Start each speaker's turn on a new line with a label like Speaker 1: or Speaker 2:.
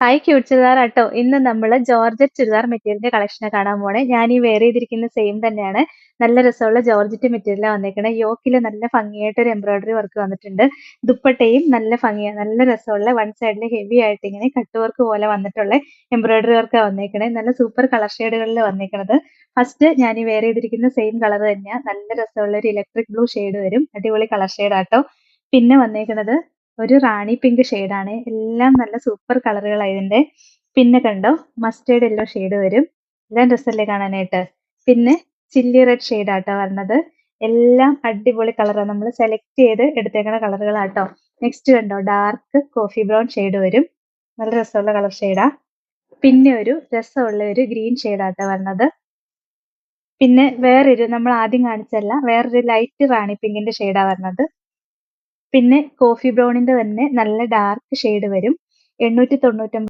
Speaker 1: Hi cute ചുരിദാറാട്ടോ. ഇന്ന് നമ്മള് georgette churidar മെറ്റീരിയലിന്റെ കളക്ഷനാ കാണാൻ പോണേ. ഞാൻ ഈ വെയർ ചെയ്തിരിക്കുന്ന സെയിം തന്നെയാണ്. നല്ല രസമുള്ള ജോർജറ്റ് മെറ്റീരിയലാ വന്നേക്കണേ. യോക്കില് നല്ല ഭംഗിയായിട്ട് ഒരു എംബ്രോയിഡറി വർക്ക് വന്നിട്ടുണ്ട്. ദുപ്പട്ടയും നല്ല ഭംഗിയാ. നല്ല രസമുള്ള വൺ സൈഡില് ഹെവി ആയിട്ട് ഇങ്ങനെ കട്ട് വർക്ക് പോലെ വന്നിട്ടുള്ള എംബ്രോയിഡറി വർക്കാ വന്നേക്കണേ. നല്ല സൂപ്പർ കളർ ഷെയ്ഡുകളിൽ വന്നേക്കണത്. ഫസ്റ്റ് ഞാൻ ഈ വെയർ ചെയ്തിരിക്കുന്ന സെയിം കളർ തന്നെയാ. നല്ല രസമുള്ള ഒരു ഇലക്ട്രിക് ബ്ലൂ ഷെയ്ഡ് വരും. അടിപൊളി കളർ ഷെയ്ഡാട്ടോ. പിന്നെ വന്നേക്കണത് ഒരു റാണി പിങ്ക് ഷെയ്ഡാണ്. എല്ലാം നല്ല സൂപ്പർ കളറുകളാ ഇതിന്റെ. പിന്നെ കണ്ടോ മസ്റ്റേർഡ് യെല്ലോ ഷെയ്ഡ് വരും. എല്ലാം രസല്ലേ കാണാനായിട്ട്. പിന്നെ ചില്ലി റെഡ് ഷെയ്ഡാട്ടോ വരണത്. എല്ലാം അടിപൊളി കളറാ. നമ്മൾ സെലക്ട് ചെയ്ത് എടുത്തേക്കണ കളറുകളാട്ടോ. നെക്സ്റ്റ് കണ്ടോ ഡാർക്ക് കോഫി ബ്രൗൺ ഷെയ്ഡ് വരും. നല്ല രസമുള്ള കളർ ഷെയ്ഡാ. പിന്നെ ഒരു രസമുള്ള ഒരു ഗ്രീൻ ഷെയ്ഡാട്ടോ വരണത്. പിന്നെ വേറൊരു നമ്മൾ ആദ്യം കാണിച്ചല്ല വേറൊരു ലൈറ്റ് റാണി പിങ്കിന്റെ ഷെയ്ഡാ വരണത്. പിന്നെ കോഫി ബ്രൗണിന്റെ തന്നെ നല്ല ഡാർക്ക് ഷെയ്ഡ് വരും. 899